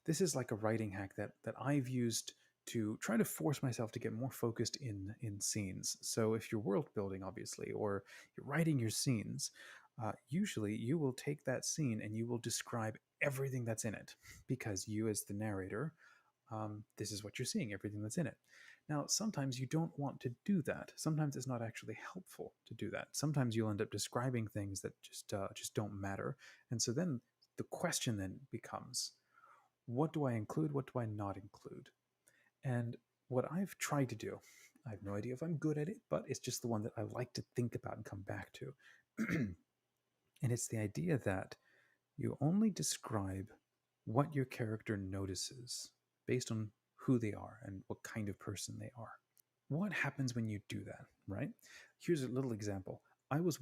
this is like a writing hack that I've used to try to force myself to get more focused in scenes. So if you're world building, obviously, or you're writing your scenes, usually you will take that scene and you will describe everything that's in it, because you, as the narrator, this is what you're seeing, everything that's in it. Now, sometimes you don't want to do that. Sometimes it's not actually helpful to do that. Sometimes you'll end up describing things that just don't matter. And so then the question then becomes, what do I include? What do I not include? And what I've tried to do, I have no idea if I'm good at it, but it's just the one that I like to think about and come back to. And it's the idea that you only describe what your character notices based on who they are and what kind of person they are. What happens when you do that, right? Here's a little example. I was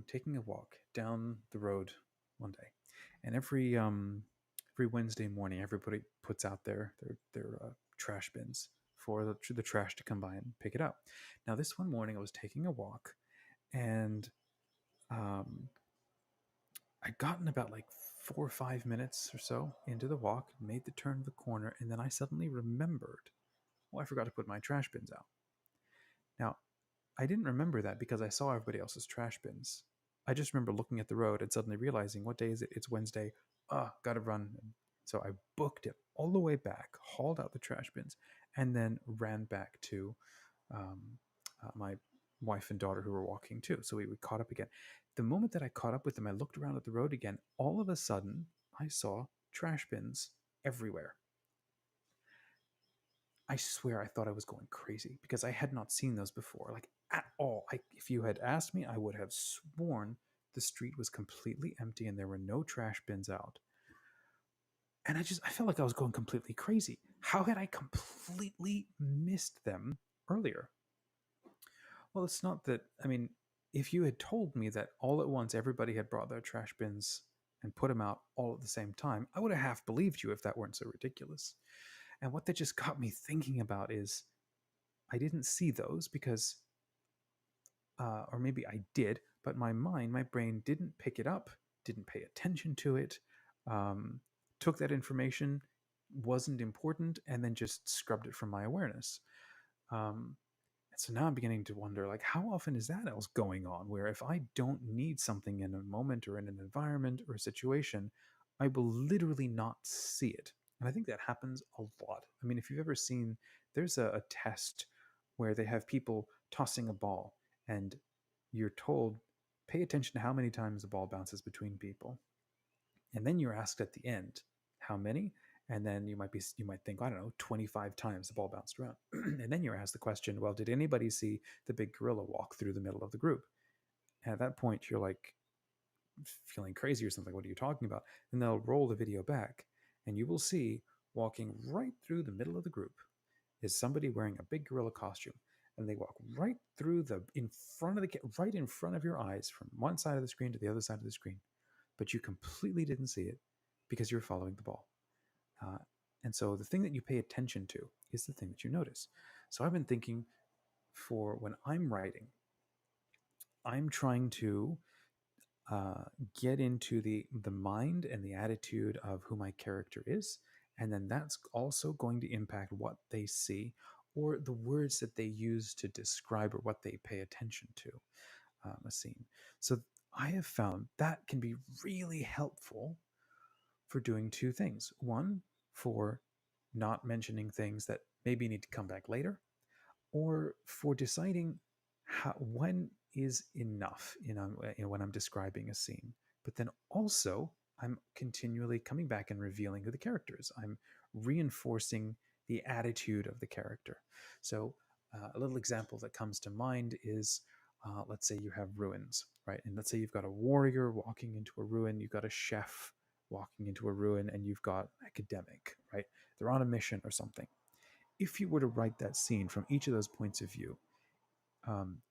taking a walk down the road one day, and every Wednesday morning, everybody puts out their trash bins for the trash to come by and pick it up. Now, this one morning, I was taking a walk, and um, I'd gotten about like 4 or 5 minutes or so into the walk, made the turn of the corner, and then I suddenly remembered, oh, I forgot to put my trash bins out. Now, I didn't remember that because I saw everybody else's trash bins. I just remember looking at the road and suddenly realizing, what day is it? It's Wednesday. Gotta run. So I booked it all the way back, hauled out the trash bins, and then ran back to my wife and daughter, who were walking too. So we caught up again. The moment that I caught up with them, I looked around at the road again. All of a sudden, I saw trash bins everywhere. I swear I thought I was going crazy because I had not seen those before, like at all. If you had asked me, I would have sworn the street was completely empty and there were no trash bins out. And I felt like I was going completely crazy. How had I completely missed them earlier? Well, it's not that, I mean, if you had told me that all at once everybody had brought their trash bins and put them out all at the same time, I would have half believed you if that weren't so ridiculous. And what that just got me thinking about is, I didn't see those because, or maybe I did, but my brain didn't pick it up, didn't pay attention to it, took that information, wasn't important, and then just scrubbed it from my awareness. And so now I'm beginning to wonder, like, how often is that else going on? Where if I don't need something in a moment or in an environment or a situation, I will literally not see it. And I think that happens a lot. I mean, if you've ever seen, there's a test where they have people tossing a ball, and you're told, pay attention to how many times the ball bounces between people. And then you're asked at the end, how many? And then you might think, I don't know, 25 times the ball bounced around. And then you're asked the question, well, did anybody see the big gorilla walk through the middle of the group? And at that point, you're like feeling crazy or something. What are you talking about? And they'll roll the video back, and you will see walking right through the middle of the group is somebody wearing a big gorilla costume. And they walk right through right in front of your eyes, from one side of the screen to the other side of the screen. But you completely didn't see it because you're following the ball. And so the thing that you pay attention to is the thing that you notice. So I've been thinking, for when I'm writing, I'm trying to get into the mind and the attitude of who my character is. And then that's also going to impact what they see, or the words that they use to describe, or what they pay attention to a scene. So I have found that can be really helpful for doing two things. One, for not mentioning things that maybe need to come back later, or for deciding when is enough, when I'm describing a scene. But then also, I'm continually coming back and revealing who the character is. I'm reinforcing the attitude of the character. So a little example that comes to mind is, let's say you have ruins, right? And let's say you've got a warrior walking into a ruin, you've got a chef walking into a ruin, and you've got an academic, right? They're on a mission or something. If you were to write that scene from each of those points of view,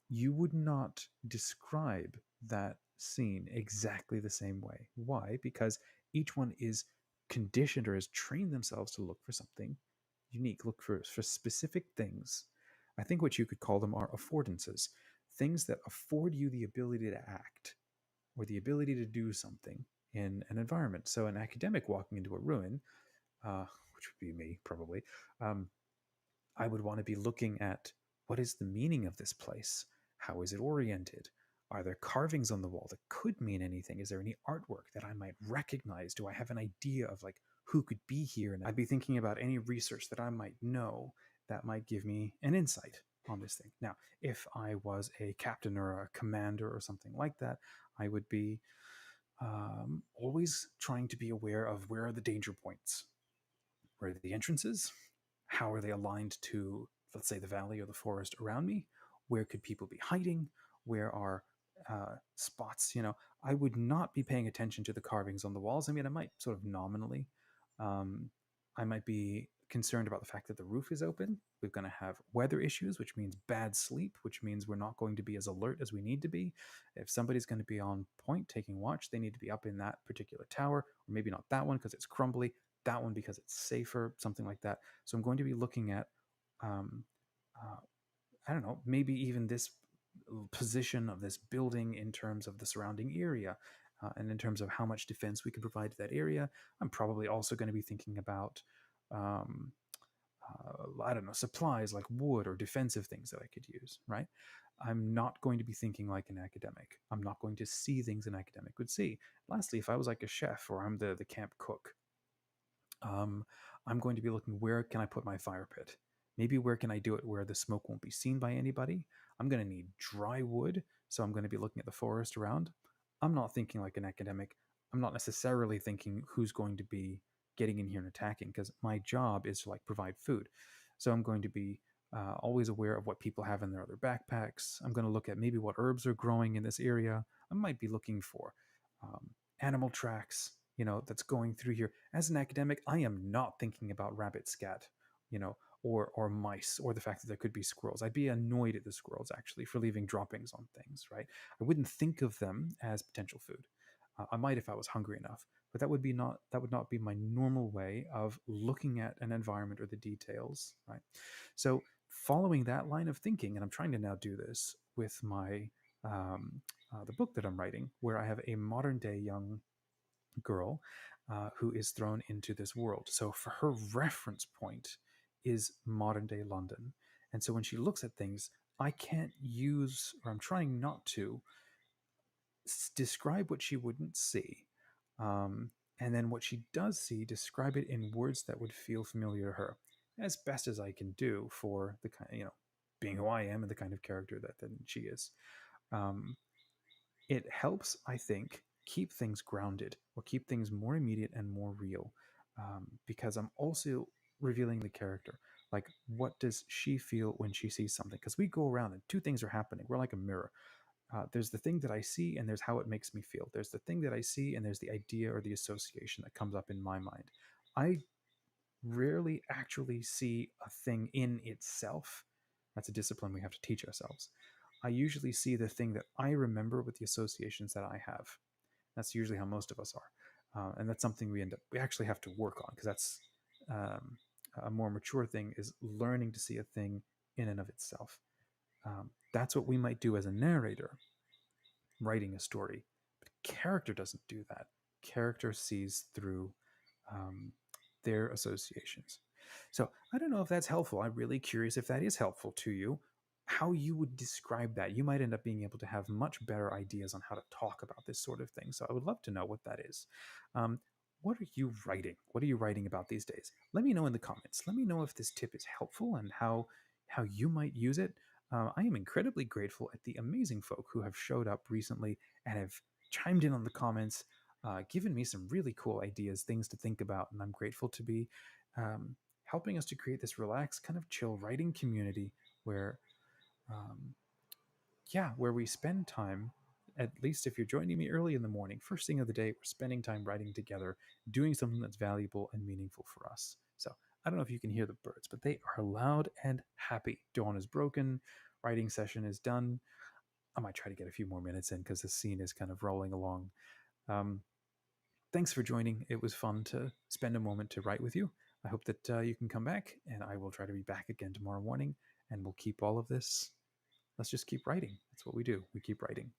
you would not describe that scene exactly the same way. Why? Because each one is conditioned or has trained themselves to look for something unique, look for specific things. I think what you could call them are affordances, things that afford you the ability to act or the ability to do something in an environment. So an academic walking into a ruin which would be me probably, um, I would want to be looking at what is the meaning of this place? How is it oriented? Are there carvings on the wall that could mean anything? Is there any artwork that I might recognize? Do I have an idea of like who could be here? And I'd be thinking about any research that I might know that might give me an insight on this thing. Now, if I was a captain or a commander or something like that, I would be always trying to be aware of where are the danger points, where are the entrances, how are they aligned to, let's say, the valley or the forest around me, where could people be hiding, where are spots, I would not be paying attention to the carvings on the walls. I mean, I might sort of nominally. um, I might be concerned about the fact that the roof is open. We're going to have weather issues, which means bad sleep, which means we're not going to be as alert as we need to be. If somebody's going to be on point taking watch, they need to be up in that particular tower, or maybe not that one because it's crumbly, that one because it's safer, something like that. So I'm going to be looking at, um, uh, I don't know, maybe even this position of this building in terms of the surrounding area, and in terms of how much defense we can provide to that area. I'm probably also going to be thinking about, um, I don't know, supplies like wood or defensive things that I could use, right? I'm not going to be thinking like an academic. I'm not going to see things an academic would see. Lastly, if I was like a chef or I'm the camp cook, um, I'm going to be looking, where can I put my fire pit? Maybe where can I do it where the smoke won't be seen by anybody? I'm going to need dry wood, so I'm going to be looking at the forest around. I'm not thinking like an academic. I'm not necessarily thinking who's going to be getting in here and attacking, because my job is to like provide food. So I'm going to be always aware of what people have in their other backpacks. I'm going to look at maybe what herbs are growing in this area. I might be looking for animal tracks, that's going through here. As an academic, I am not thinking about rabbit scat, or mice, or the fact that there could be squirrels. I'd be annoyed at the squirrels actually for leaving droppings on things, right? I wouldn't think of them as potential food. I might if I was hungry enough, but that would not be my normal way of looking at an environment or the details, right? So following that line of thinking, and I'm trying to now do this with my the book that I'm writing, where I have a modern day young girl who is thrown into this world. So for her reference point is modern day London. And so when she looks at things, I can't use, or I'm trying not to, describe what she wouldn't see. Um, and then what she does see, describe it in words that would feel familiar to her, as best as I can do for the kind, being who I am and the kind of character that she is. Um, it helps, I think, keep things grounded, or keep things more immediate and more real, because I'm also revealing the character. Like, what does she feel when she sees something? Because we go around and two things are happening. We're like a mirror. There's the thing that I see, and there's how it makes me feel. There's the thing that I see, and there's the idea or the association that comes up in my mind. I rarely actually see a thing in itself. That's a discipline we have to teach ourselves. I usually see the thing that I remember with the associations that I have. That's usually how most of us are, and that's something we actually have to work on, because that's um, a more mature thing, is learning to see a thing in and of itself. That's what we might do as a narrator, writing a story. But character doesn't do that. Character sees through um, their associations. So I don't know if that's helpful. I'm really curious if that is helpful to you, how you would describe that. You might end up being able to have much better ideas on how to talk about this sort of thing. So I would love to know what that is. Um, what are you writing? What are you writing about these days? Let me know in the comments. Let me know if this tip is helpful and how you might use it. I am incredibly grateful at the amazing folk who have showed up recently and have chimed in on the comments, given me some really cool ideas, things to think about, and I'm grateful to be um, helping us to create this relaxed, kind of chill writing community where, um, yeah, where we spend time. At least if you're joining me early in the morning, first thing of the day, we're spending time writing together, doing something that's valuable and meaningful for us. So I don't know if you can hear the birds, but they are loud and happy. Dawn is broken. Writing session is done. I might try to get a few more minutes in because the scene is kind of rolling along. Um, Thanks for joining. It was fun to spend a moment to write with you. I hope that you can come back, and I will try to be back again tomorrow morning, and we'll keep all of this. Let's just keep writing. That's what we do. We keep writing.